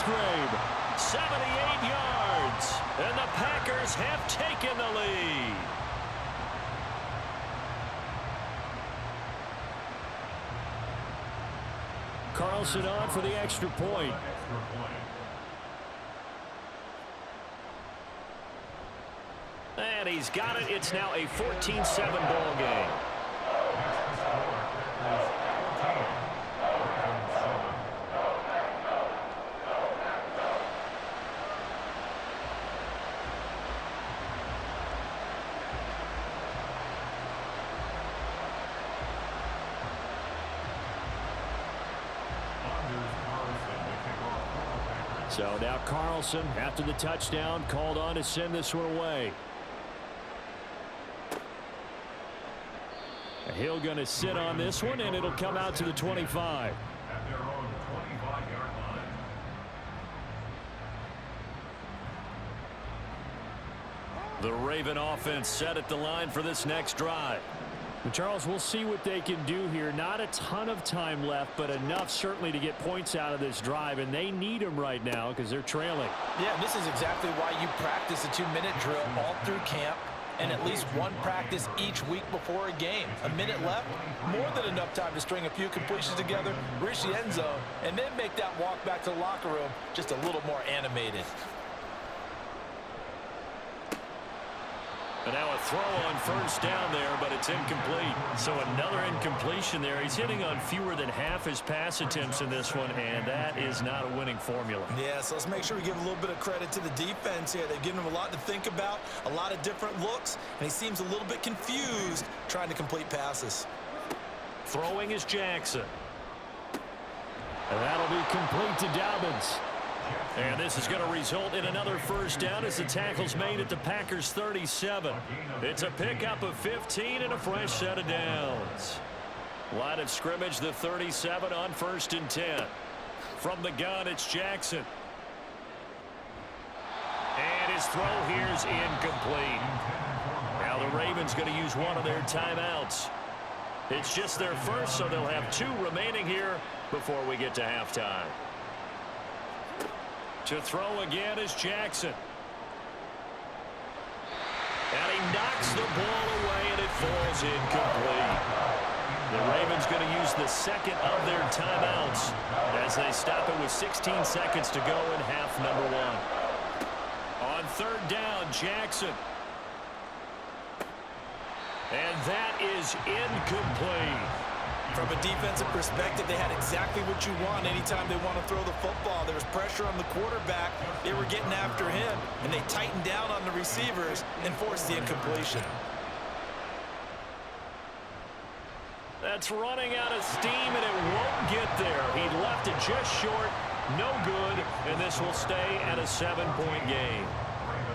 Musgrave. 78 yards. And the Packers have taken the lead. Carlson on for the extra point. And he's got it. It's now a 14-7 ball game. So now Carlson, after the touchdown, called on to send this one away. Hill going to sit on this one, and it'll come out to the 25. At their own 25-yard line. The Raven offense set at the line for this next drive. But Charles, we'll see what they can do here. Not a ton of time left, but enough certainly to get points out of this drive, and they need them right now because they're trailing. Yeah, this is exactly why you practice a 2-minute drill all through camp and at least one practice each week before a game. A minute left, more than enough time to string a few completions together, reach the end zone, and then make that walk back to the locker room just a little more animated. And now a throw on first down there, but it's incomplete. So another incompletion there. He's hitting on fewer than half his pass attempts in this one, and that is not a winning formula. Yeah, so let's make sure we give a little bit of credit to the defense here. They've given him a lot to think about, a lot of different looks, and he seems a little bit confused trying to complete passes. Throwing is Jackson. And that'll be complete to Dobbins. And this is going to result in another first down as the tackle's made at the Packers 37. It's a pickup of 15 and a fresh set of downs. Line of scrimmage, the 37 on 1st and 10. From the gun, it's Jackson. And his throw here is incomplete. Now the Ravens going to use one of their timeouts. It's just their first, so they'll have 2 remaining here before we get to halftime. To throw again is Jackson. And he knocks the ball away, and it falls incomplete. The Ravens going to use the second of their timeouts as they stop it with 16 seconds to go in half number 1. On 3rd down, Jackson. And that is incomplete. From a defensive perspective, they had exactly what you want anytime they want to throw the football. There was pressure on the quarterback. They were getting after him, and they tightened down on the receivers and forced the incompletion. That's running out of steam, and it won't get there. He left it just short. No good, and this will stay at a 7-point game.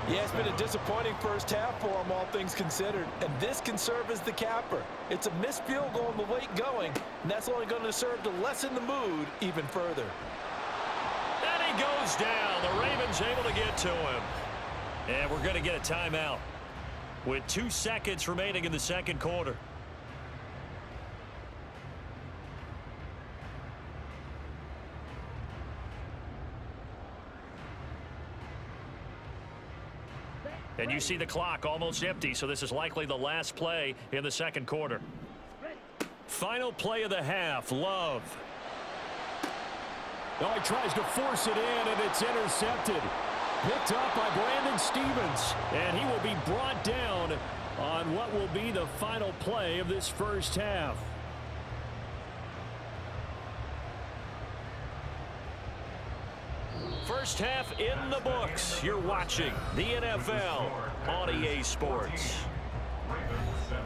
Yeah, it's been a disappointing first half for them, all things considered. And this can serve as the capper. It's a missed field goal in the late going, and that's only going to serve to lessen the mood even further. And he goes down. The Ravens able to get to him. And we're going to get a timeout with 2 seconds remaining in the second quarter. And you see the clock almost empty, so this is likely the last play in the second quarter. Final play of the half, Love. Oh, he tries to force it in, and it's intercepted. Picked up by Brandon Stephens, and he will be brought down on what will be the final play of this first half. First half in the books. You're watching the NFL on EA Sports. Ravens 7.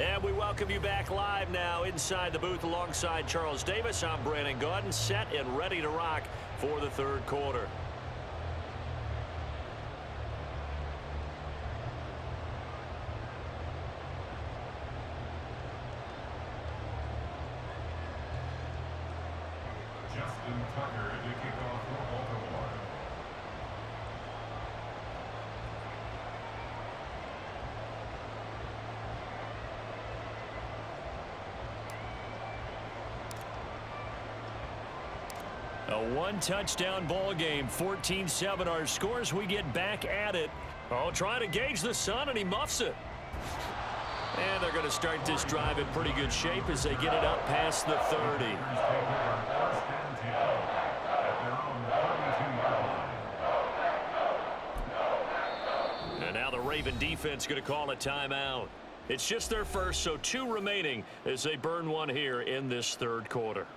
And we welcome you back live now inside the booth alongside Charles Davis. I'm Brandon Gaudin, set and ready to rock for the third quarter. Justin Tucker to kick off for Baltimore. A one-touchdown ball game, 14-7 our scores. We get back at it. Oh, trying to gauge the sun, and he muffs it. And they're going to start this drive in pretty good shape as they get it up past the 30. And now the Raven defense going to call a timeout. It's just their first, so 2 remaining as they burn one here in this third quarter.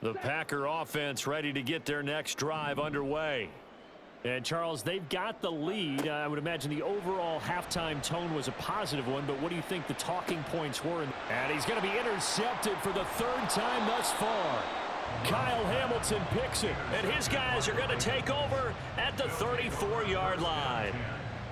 The Packer offense ready to get their next drive underway. And, Charles, they've got the lead. I would imagine the overall halftime tone was a positive one, but what do you think the talking points were? And he's going to be intercepted for the 3rd time thus far. Kyle Hamilton picks it, and his guys are going to take over at the 34-yard line.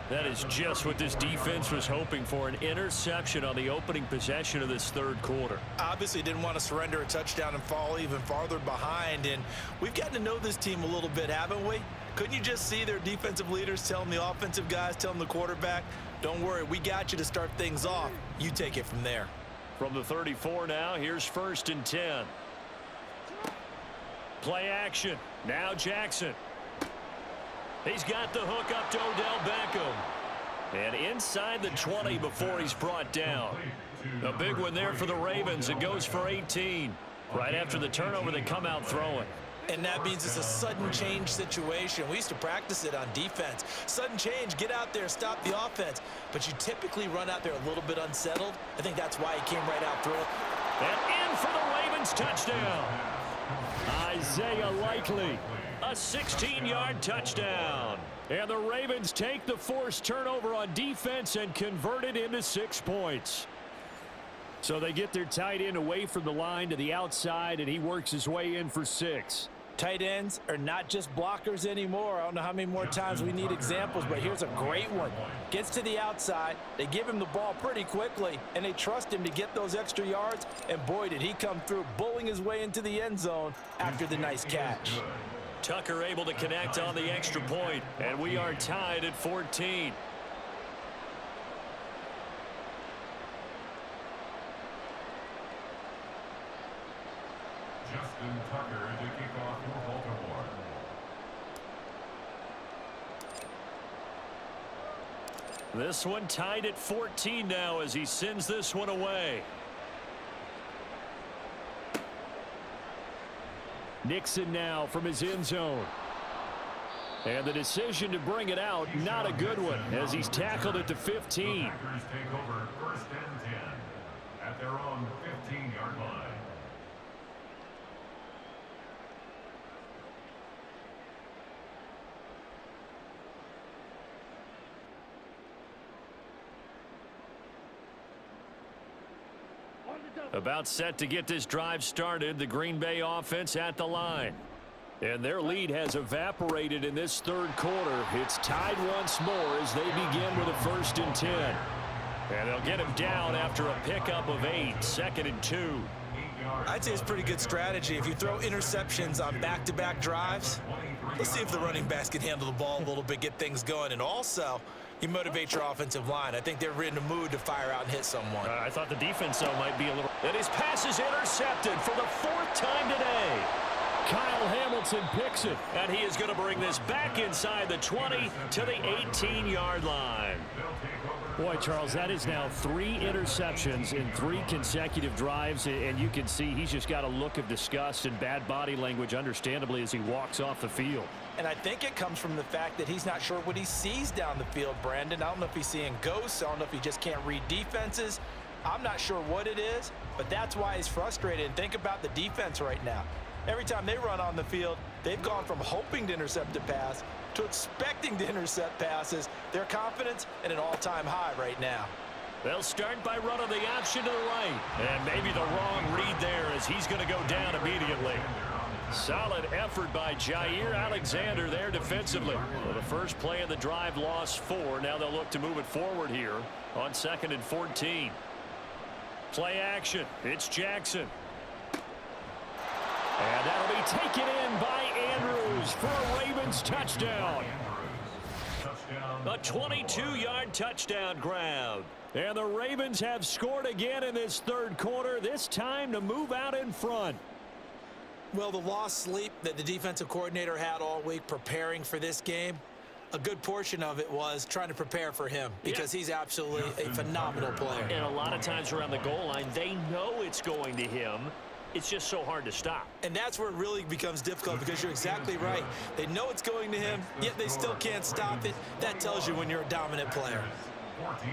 That is just what this defense was hoping for, an interception on the opening possession of this third quarter. Obviously didn't want to surrender a touchdown and fall even farther behind, and we've gotten to know this team a little bit, haven't we? Couldn't you just see their defensive leaders telling the offensive guys, telling the quarterback, don't worry, we got you to start things off. You take it from there. From the 34 now, here's 1st and 10. Play action. Now Jackson. He's got the hook up to Odell Beckham. And inside the 20 before he's brought down. A big one there for the Ravens. It goes for 18. Right after the turnover, they come out throwing. And that means it's a sudden change situation. We used to practice it on defense. Sudden change, get out there, stop the offense. But you typically run out there a little bit unsettled. I think that's why he came right out through it. And in for the Ravens touchdown. Isaiah Likely. A 16-yard touchdown. And the Ravens take the forced turnover on defense and convert it into 6 points. So they get their tight end away from the line to the outside, and he works his way in for 6. Tight ends are not just blockers anymore. I don't know how many more times we need examples, but here's a great one. Gets to the outside, they give him the ball pretty quickly, and they trust him to get those extra yards, and boy, did he come through, bowling his way into the end zone after the nice catch. Tucker able to connect on the extra point, and we are tied at 14. Justin Tucker to kick off for Baltimore. This one tied at 14 now as he sends this one away. Nixon now from his end zone. And the decision to bring it out, not a good one, as he's tackled at the 15. The Packers take over 1st and 10 at their own 15-yard line. About set to get this drive started, the Green Bay offense at the line. And their lead has evaporated in this third quarter. It's tied once more as they begin with a 1st and 10. And they'll get him down after a pickup of 8, 2nd and 2. I'd say it's pretty good strategy. If you throw interceptions on back-to-back drives, let's see if the running backs can handle the ball a little bit, get things going. And also, You motivate your offensive line. I think they're in the mood to fire out and hit someone. I thought the defense, though, might be a little... And his pass is intercepted for the 4th time today. Kyle Hamilton picks it. And he is going to bring this back inside the 20 to the 18-yard line. Boy, Charles, that is now 3 interceptions in 3 consecutive drives, and you can see he's just got a look of disgust and bad body language, understandably, as he walks off the field. And I think it comes from the fact that he's not sure what he sees down the field, Brandon. I don't know if he's seeing ghosts. I don't know if he just can't read defenses. I'm not sure what it is, but that's why he's frustrated. And think about the defense right now. Every time they run on the field, they've gone from hoping to intercept a pass to expecting to intercept passes. Their confidence at an all-time high right now. They'll start by running the option to the right. And maybe the wrong read there as he's going to go down immediately. Solid effort by Jair Alexander there defensively. Well, the first play of the drive lost 4. Now they'll look to move it forward here on 2nd and 14. Play action. It's Jackson. And that'll be taken in by Andrews for a Ravens touchdown. A 22-yard touchdown grab. And the Ravens have scored again in this 3rd quarter, this time to move out in front. Well, the lost sleep that the defensive coordinator had all week preparing for this game, a good portion of it was trying to prepare for him because he's absolutely a phenomenal player. And a lot of times around the goal line, they know it's going to him. It's just so hard to stop. And that's where it really becomes difficult because you're exactly right. They know it's going to him, yet they still can't stop it. That tells you when you're a dominant player. 14.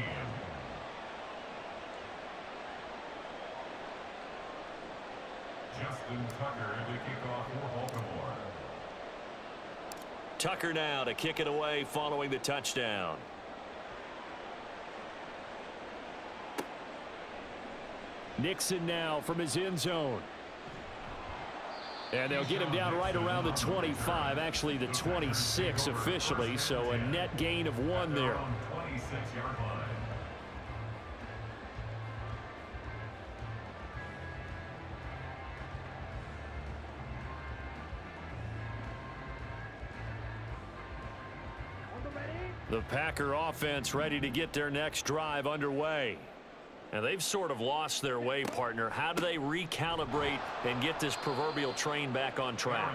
Justin Tucker to kick off for Baltimore. Tucker now to kick it away following the touchdown. Nixon now from his end zone. And they'll get him down right around the 25, actually the 26 officially, so a net gain of 1 there. 26-yard line. The Packer offense ready to get their next drive underway. And they've sort of lost their way, partner. How do they recalibrate and get this proverbial train back on track?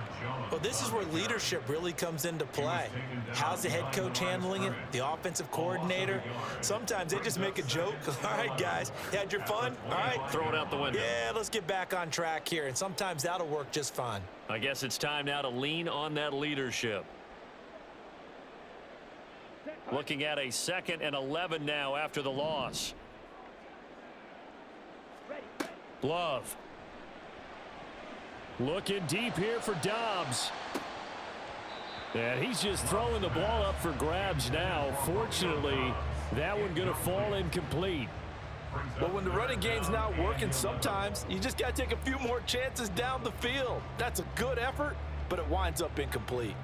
Well, this is where leadership really comes into play. How's the head coach handling it? The offensive coordinator? Sometimes they just make a joke. All right, guys, you had your fun? All right. Throw it out the window. Yeah, let's get back on track here. And sometimes that'll work just fine. I guess it's time now to lean on that leadership. Looking at a 2nd and 11 now after the loss. Love. Looking deep here for Dobbs. And he's just throwing the ball up for grabs now. Fortunately, that one going to fall incomplete. But when the running game's not working, sometimes you just got to take a few more chances down the field. That's a good effort, but it winds up incomplete.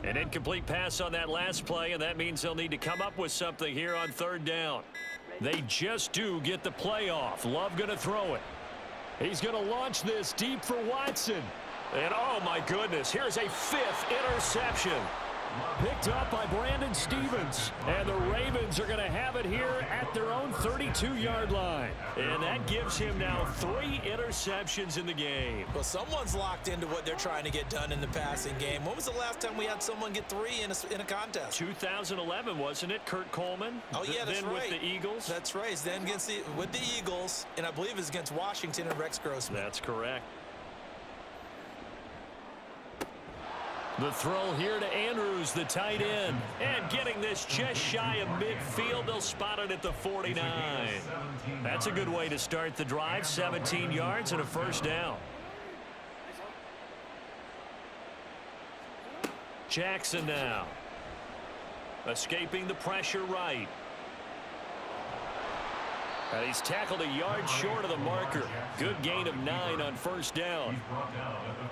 An incomplete pass on that last play, and that means they'll need to come up with something here on 3rd down. They just do get the play off. Love going to throw it. He's going to launch this deep for Watson. And oh my goodness, here's a 5th interception. Picked up by Brandon Stevens. And the Ravens are going to have it here at their own 32-yard line. And that gives him now 3 interceptions in the game. Well, someone's locked into what they're trying to get done in the passing game. When was the last time we had someone get 3 in a contest? 2011, wasn't it? Kurt Coleman? Oh, yeah, that's then right. with the Eagles? That's right. Then with the Eagles, and I believe it's against Washington and Rex Grossman. That's correct. The throw here to Andrews, the tight end. And getting this just shy of midfield. They'll spot it at the 49. That's a good way to start the drive. 17 yards and a 1st down. Jackson now. Escaping the pressure right. And he's tackled a yard short of the marker. Good gain of 9 on first down.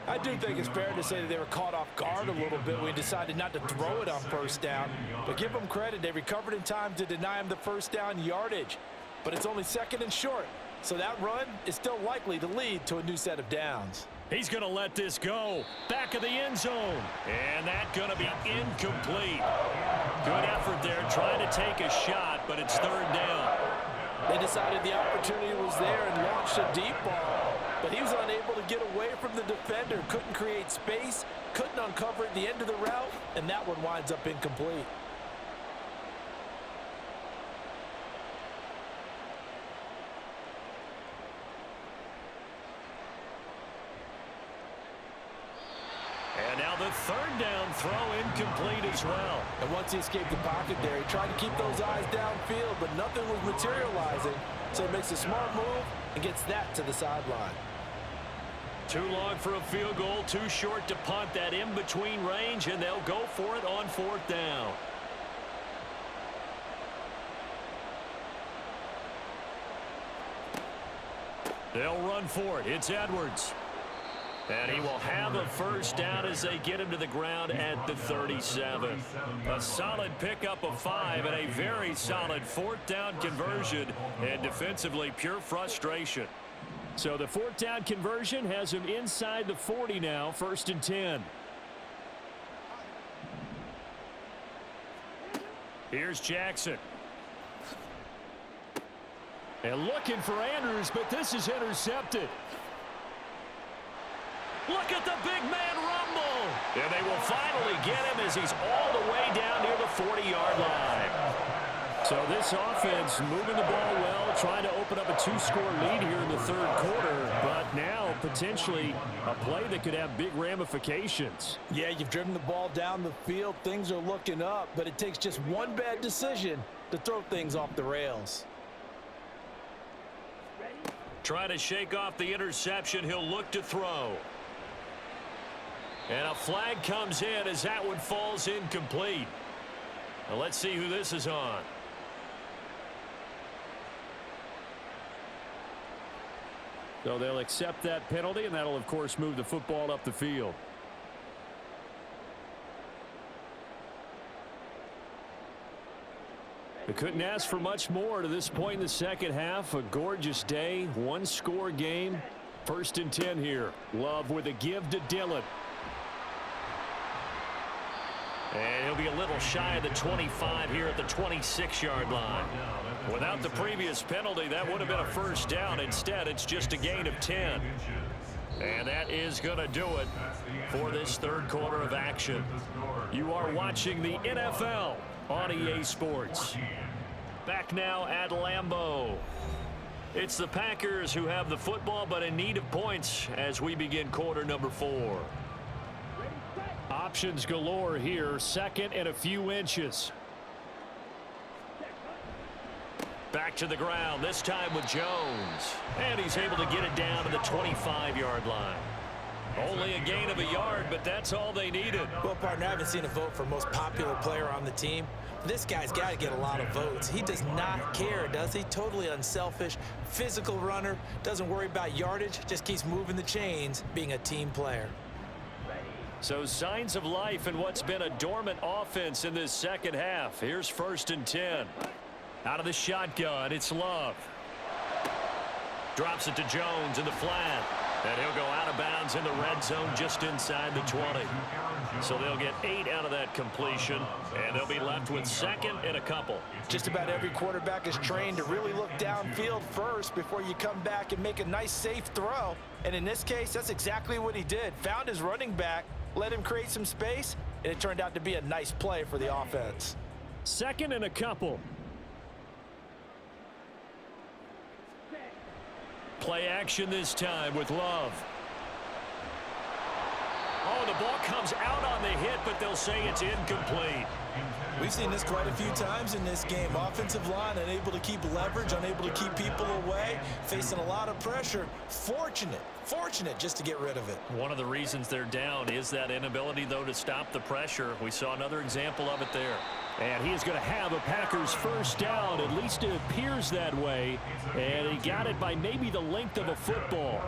I do think it's fair to say that they were caught off guard a little bit when we decided not to throw it on first down. But give them credit, they recovered in time to deny him the first down yardage. But it's only second and short, so that run is still likely to lead to a new set of downs. He's going to let this go. Back of the end zone. And that's going to be incomplete. Good effort there trying to take a shot, but it's third down. They decided the opportunity was there and launched a deep ball. But he was unable to get away from the defender. Couldn't create space, couldn't uncover at the end of the route, and that one winds up incomplete. And now the third down throw incomplete as well. And once he escaped the pocket there, he tried to keep those eyes downfield, but nothing was materializing. So he makes a smart move and gets that to the sideline. Too long for a field goal, too short to punt. That in-between range, and they'll go for it on fourth down. They'll run for it. It's Edwards. And he will have a first down as they get him to the ground at the 37. A solid pickup of 5 and a very solid fourth down conversion. And defensively, pure frustration. So the fourth down conversion has him inside the 40 now, 1st and 10. Here's Jackson. And looking for Andrews, but this is intercepted. Look at the big man rumble. And they will finally get him as he's all the way down near the 40-yard line. So this offense moving the ball well, trying to open up a 2-score lead here in the third quarter, but now potentially a play that could have big ramifications. Yeah, you've driven the ball down the field. Things are looking up, but it takes just one bad decision to throw things off the rails. Trying to shake off the interception. He'll look to throw. And a flag comes in as that one falls incomplete. Now let's see who this is on. So they'll accept that penalty, and that'll, of course, move the football up the field. They couldn't ask for much more to this point in the second half. A gorgeous day, 1-score game. 1st and 10 here. Love with a give to Dillon. And he'll be a little shy of the 25 here at the 26-yard line. Without the previous penalty, that would have been a first down. Instead, it's just a gain of 10. And that is going to do it for this third quarter of action. You are watching the NFL on EA Sports. Back now at Lambeau. It's the Packers who have the football, but in need of points as we begin quarter number 4. Options galore here. 2nd and a few inches. Back to the ground, this time with Jones. And he's able to get it down to the 25-yard line. Only a gain of a yard, but that's all they needed. Well, partner, I haven't seen a vote for most popular player on the team. This guy's got to get a lot of votes. He does not care, does he? Totally unselfish, physical runner, doesn't worry about yardage, just keeps moving the chains, being a team player. So signs of life in what's been a dormant offense in this second half. Here's 1st and 10. Out of the shotgun, it's Love. Drops it to Jones in the flat. And he'll go out of bounds in the red zone just inside the 20. So they'll get 8 out of that completion, and they'll be left with 2nd and a couple. Just about every quarterback is trained to really look downfield first before you come back and make a nice, safe throw. And in this case, that's exactly what he did. Found his running back, let him create some space, and it turned out to be a nice play for the offense. 2nd and a couple. Play action this time with Love. Oh, the ball comes out on the hit, but they'll say it's incomplete. We've seen this quite a few times in this game. Offensive line unable to keep leverage, unable to keep people away, facing a lot of pressure. Fortunate just to get rid of it. One of the reasons they're down is that inability, though, to stop the pressure. We saw another example of it there. And he is going to have a Packers first down. At least it appears that way. And he got it by maybe the length of a football.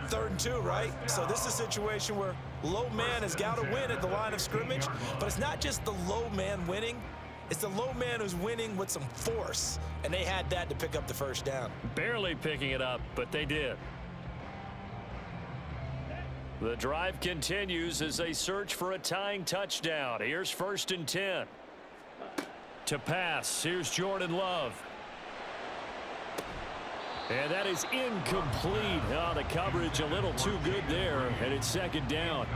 3rd and 2, right? So this is a situation where low man has got to win at the line of scrimmage. But it's not just the low man winning. It's the low man who's winning with some force. And they had that to pick up the first down. Barely picking it up, but they did. The drive continues as they search for a tying touchdown. Here's 1st and 10. To pass, here's Jordan Love. And that is incomplete. Oh, the coverage a little too good there, and it's 2nd down.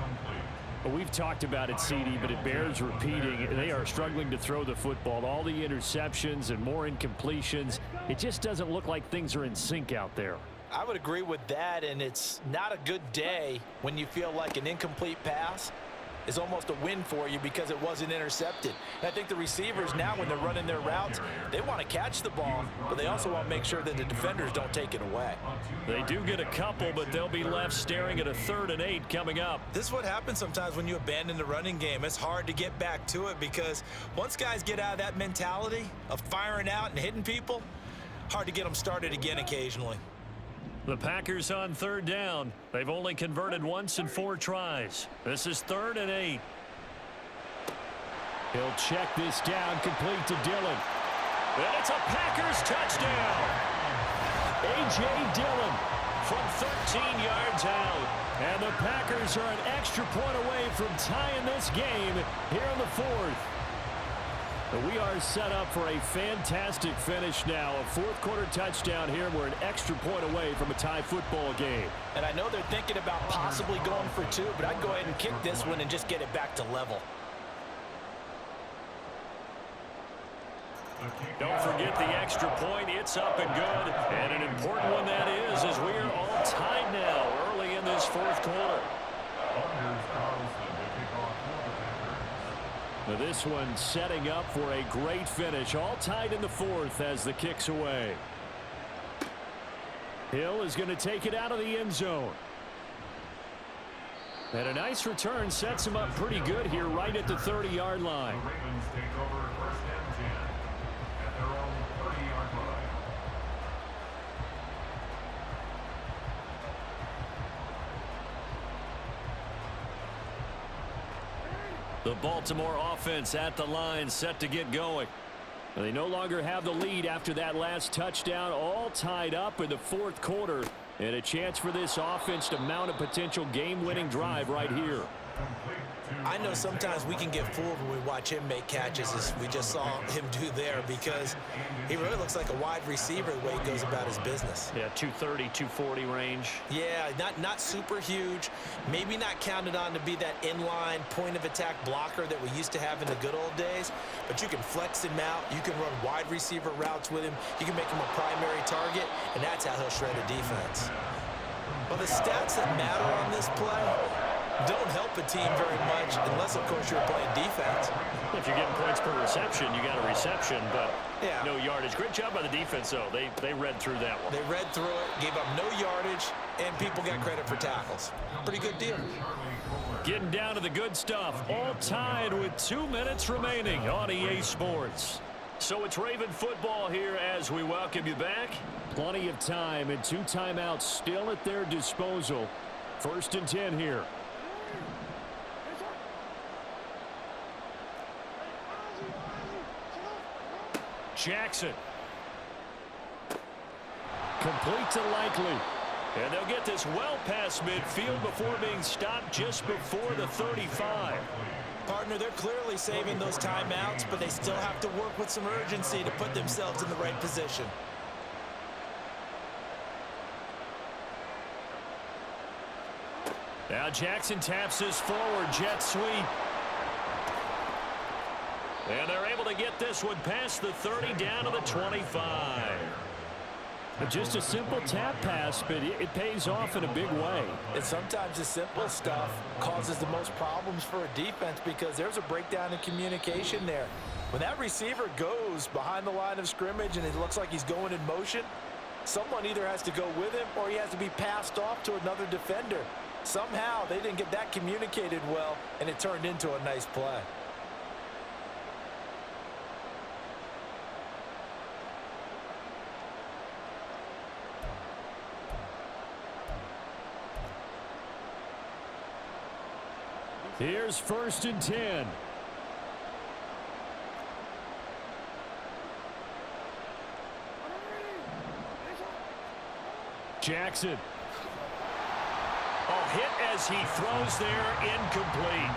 We've talked about it, CD, but it bears repeating. They are struggling to throw the football. All the interceptions and more incompletions. It just doesn't look like things are in sync out there. I would agree with that, and it's not a good day when you feel like an incomplete pass is almost a win for you because it wasn't intercepted. And I think the receivers now, when they're running their routes, they want to catch the ball, but they also want to make sure that the defenders don't take it away. They do get a couple, but they'll be left staring at a 3rd and 8 coming up. This is what happens sometimes when you abandon the running game. It's hard to get back to it because once guys get out of that mentality of firing out and hitting people, hard to get them started again occasionally. The Packers on 3rd down. They've only converted once in 4 tries. This is 3rd and 8. He'll check this down, complete to Dillon. And it's a Packers touchdown. A.J. Dillon From 13 yards out. And the Packers are an extra point away from tying this game here in the 4th. We are set up for a fantastic finish now. A 4th quarter touchdown here. We're an extra point away from a tie football game. And I know they're thinking about possibly going for 2, but I'd go ahead and kick this one and just get it back to level. Don't forget the extra point. It's up and good. And an important one that is, as we are all tied now early in this 4th quarter. Now this one setting up for a great finish. All tied in the 4th as the kick's away. Hill is going to take it out of the end zone. And a nice return sets him up pretty good here right at the 30-yard line. The Ravens take over 1st and 10 at their own 30-yard line. The Baltimore offense at the line, set to get going. They no longer have the lead after that last touchdown. All tied up in the 4th quarter. And a chance for this offense to mount a potential game-winning drive right here. I know sometimes we can get fooled when we watch him make catches, as we just saw him do there, because he really looks like a wide receiver the way he goes about his business. Yeah, 230, 240 range. Yeah, not super huge. Maybe not counted on to be that inline point-of-attack blocker that we used to have in the good old days, but you can flex him out. You can run wide receiver routes with him. You can make him a primary target, and that's how he'll shred a defense. Well, the stats that matter on this play don't help a team very much unless, of course, you're playing defense. If you're getting points per reception, you got a reception, but Yeah. no yardage. Great job by the defense, though. They read through that one. They read through it, gave up no yardage, and people got credit for tackles. Pretty good deal. Getting down to the good stuff. All tied with 2 minutes remaining on EA Sports. So it's Raven football here as we welcome you back. Plenty of time and 2 timeouts still at their disposal. 1st and 10 here. Jackson. Complete to Likely. And they'll get this well past midfield before being stopped just before the 35. Partner, they're clearly saving those timeouts, but they still have to work with some urgency to put themselves in the right position. Now Jackson taps this forward, jet sweep. And they're able to get this one past the 30 down to the 25. Just a simple tap pass, but it pays off in a big way. And sometimes the simple stuff causes the most problems for a defense because there's a breakdown in communication there. When that receiver goes behind the line of scrimmage and it looks like he's going in motion, someone either has to go with him or he has to be passed off to another defender. Somehow they didn't get that communicated well, and it turned into a nice play. Here's 1st and 10. Jackson. Oh, hit as he throws there, incomplete.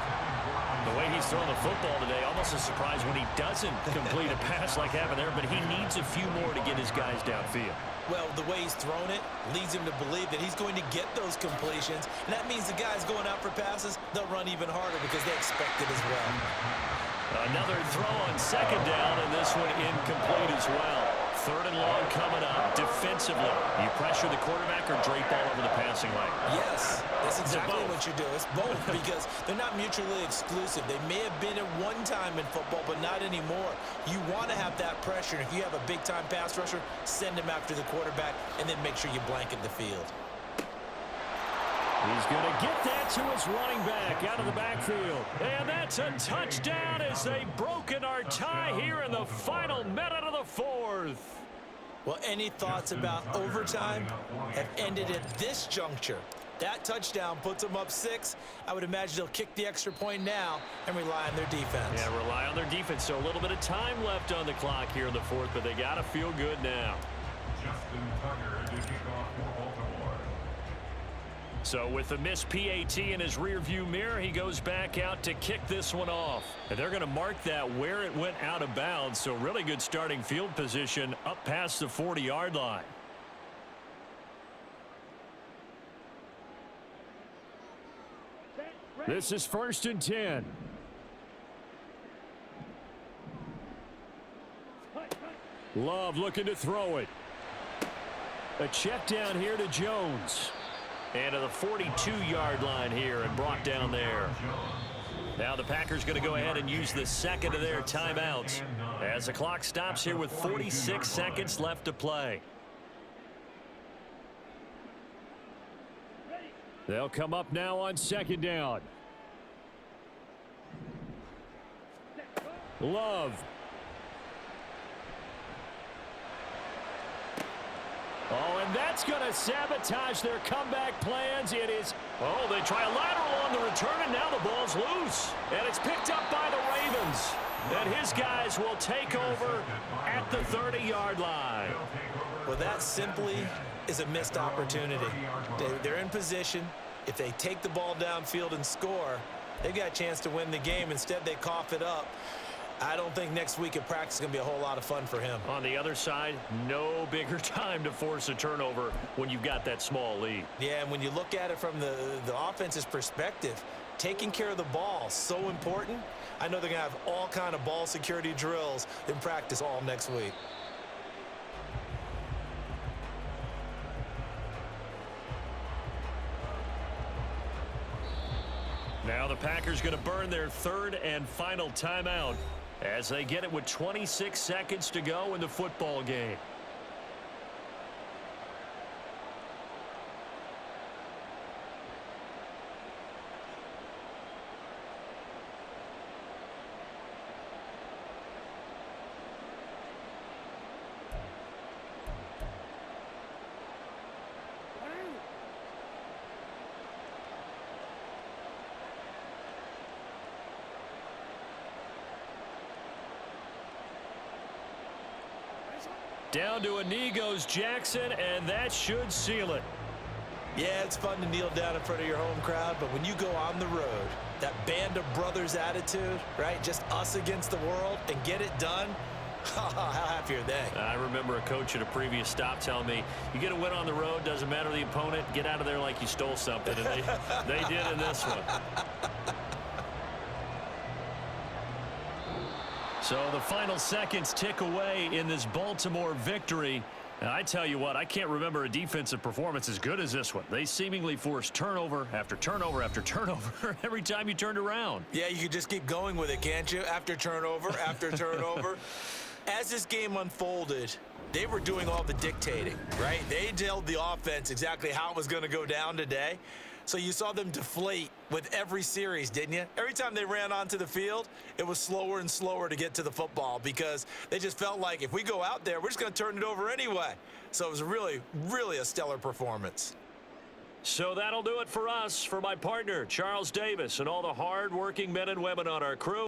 The way he's throwing the football today, almost a surprise when he doesn't complete a pass like happened there, but he needs a few more to get his guys downfield. Well, the way he's thrown it leads him to believe that he's going to get those completions, and that means the guys going out for passes, they'll run even harder because they expect it as well. Another throw on 2nd down, and this one incomplete as well. 3rd and long coming up. Defensively, you pressure the quarterback or drape all over the passing lane? Yes, that's exactly what you do. It's both because they're not mutually exclusive. They may have been at one time in football, but not anymore. You want to have that pressure. If you have a big-time pass rusher, send him after the quarterback, and then make sure you blanket the field. He's going to get that to his running back out of the backfield. And that's a touchdown as they've broken our tie here in the final minute of the 4th. Well, any thoughts about overtime have ended at this juncture. That touchdown puts them up 6. I would imagine they'll kick the extra point now and rely on their defense. Yeah, rely on their defense. So a little bit of time left on the clock here in the 4th, but they got to feel good now. Justin Tucker to kick off for Baltimore. So with the missed PAT in his rearview mirror, he goes back out to kick this one off. And they're going to mark that where it went out of bounds. So really good starting field position up past the 40-yard line. This is 1st and 10. Love looking to throw it. A check down here to Jones. And to the 42-yard line here and brought down there. Now the Packers going to go ahead and use the 2nd of their timeouts as the clock stops here with 46 seconds left to play. They'll come up now on 2nd down. Love. Oh, and that's going to sabotage their comeback plans. It is. Oh, they try a lateral on the return, and now the ball's loose. And it's picked up by the Ravens. And his guys will take over at the 30-yard line. Well, that simply is a missed opportunity. They're in position. If they take the ball downfield and score, they've got a chance to win the game. Instead, they cough it up. I don't think next week at practice is going to be a whole lot of fun for him. On the other side, no bigger time to force a turnover when you've got that small lead. Yeah, and when you look at it from the offense's perspective, taking care of the ball is so important. I know they're going to have all kind of ball security drills in practice all next week. Now the Packers going to burn their 3rd and final timeout as they get it with 26 seconds to go in the football game. Down to a knee goes Jackson, and that should seal it. Yeah, it's fun to kneel down in front of your home crowd, but when you go on the road, that band of brothers attitude, right, just us against the world, and get it done, how happy are they? I remember a coach at a previous stop telling me, you get a win on the road, doesn't matter the opponent, get out of there like you stole something, and they did in this one. So the final seconds tick away in this Baltimore victory. And I tell you what, I can't remember a defensive performance as good as this one. They seemingly forced turnover after turnover after turnover every time you turned around. Yeah, you could just keep going with it, can't you? After turnover, after turnover. As this game unfolded, they were doing all the dictating, right? They told the offense exactly how it was going to go down today. So you saw them deflate with every series, didn't you? Every time they ran onto the field, it was slower and slower to get to the football because they just felt like if we go out there, we're just going to turn it over anyway. So it was really, really a stellar performance. So that'll do it for us. For my partner, Charles Davis, and all the hard-working men and women on our crew.